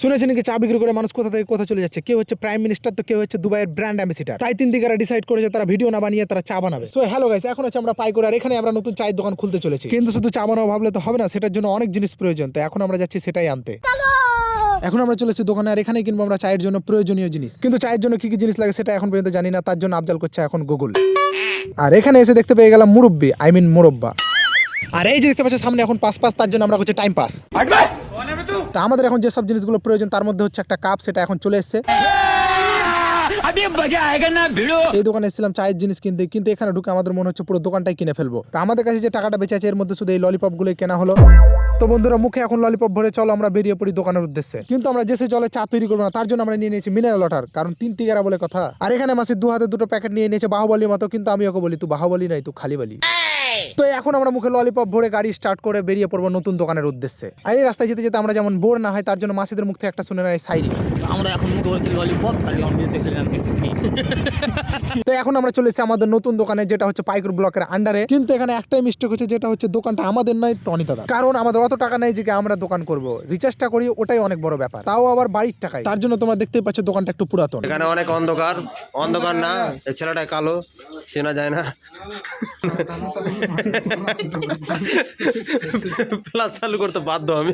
শুনেছেন কি চা বিক্রি করে মানুষ কোথা থেকে কোথা চলে যাচ্ছে, কেউ হচ্ছে প্রাইম মিনিস্টার তো কেউ হচ্ছে দুবাইয়ের ব্র্যান্ড অ্যাম্বাসিডার। তাই তিন দিকেরা ডিসাইড করেছে তারা ভিডিও না বানিয়ে তারা চা বানাবে। সো হ্যালো গাইস, এখন হচ্ছে আমরা পাইকোর আর এখানে আমরা নতুন চায়ের দোকান খুলতে চলেছি। কিন্তু শুধু চা বানাবো ভাবলে তো হবে না, সেটার জন্য অনেক জিনিস প্রয়োজন। তো এখন আমরা যাচ্ছি সেটাই আনতে। এখন আমরা চলেছি দোকানে আর এখানে কিনবো আমরা চায়ের জন্য প্রয়োজনীয় জিনিস। কিন্তু চায়ের জন্য কি কি জিনিস লাগে সেটা এখন পর্যন্ত জানি না, তার জন্য আবজাল করছে এখন গুগল। আর এখানে এসে দেখতে পেয়ে গেলাম মুরব্বি, আই মিন মোরব্বা। আর এই যে দেখতে পাচ্ছ সামনে এখন পাস তার জন্য আমরা করছি টাইম পাস। তা আমাদের এখন যেসব জিনিসগুলো প্রয়োজন তার মধ্যে হচ্ছে একটা কাপ, সেটা এখন চলে এসেছে। এই দোকানে এসেছিলাম চায়ের জিনিস কিনতে, কিন্তু এখানে ঢুকে আমাদের মনে হচ্ছে পুরো দোকানটাই কিনে ফেলবো। তা আমাদের কাছে যে টাকাটা বেঁচে আছে এর মধ্যে শুধু এই ললিপপ গুলোই কেনা হলো। তো বন্ধুরা মুখে এখন ললিপপ ভরে চলো আমরা বেরিয়ে পড়ি দোকানের উদ্দেশ্যে। কিন্তু আমরা যে জলে চা তৈরি করবো না, তার জন্য আমরা নিয়ে নিয়েছি মিনারেল ওয়াটার, কারণ তিন তিগারা বলে কথা। আর এখানে মাসির দু হাতে দুটো প্যাকেট নিয়ে নিয়েছে বাহুবলীর মতো, কিন্তু আমি ওকে বলি তুই বাহুবলী নাই তুই খালি বলি। তো এখন আমরা মুখে ললিপপ ভরে গাড়ি স্টার্ট করে বেরিয়ে পড়বো নতুন দোকানের উদ্দেশ্যে। আর এই রাস্তায় যেতে যেতে আমরা যেমন বোর না হয় তার জন্য মাসিদের মুখ থেকে একটা শুনে নেয় সাইরি। আমরা এখন মুখে বলছি ললিপপ, খালি আমি দেখলে আমি কিছু নেই। তো এখন আমরা চলে এসেছি আমাদের নতুন দোকানে, যেটা হচ্ছে পাইকর ব্লকের আন্ডারে। কিন্তু এখানে একটাই মিস্টেক হচ্ছে, যেটা হচ্ছে দোকানটা আমাদের নয় টনি দাদা। কারণ আমাদের অত টাকা নেই যে আমরা দোকান করব, রিচার্জটা করি ওটাই অনেক বড় ব্যাপার, তাও আবার বাড়ির টাকায়। তার জন্য তোমরা দেখতেই পাচ্ছ দোকানটা একটু পুরাতন। এখানে অনেক অন্ধকার অন্ধকার না, এই ছেলেটা কালো, চেনা যায় না। প্লাস চালু করতে বাধ্য আমি।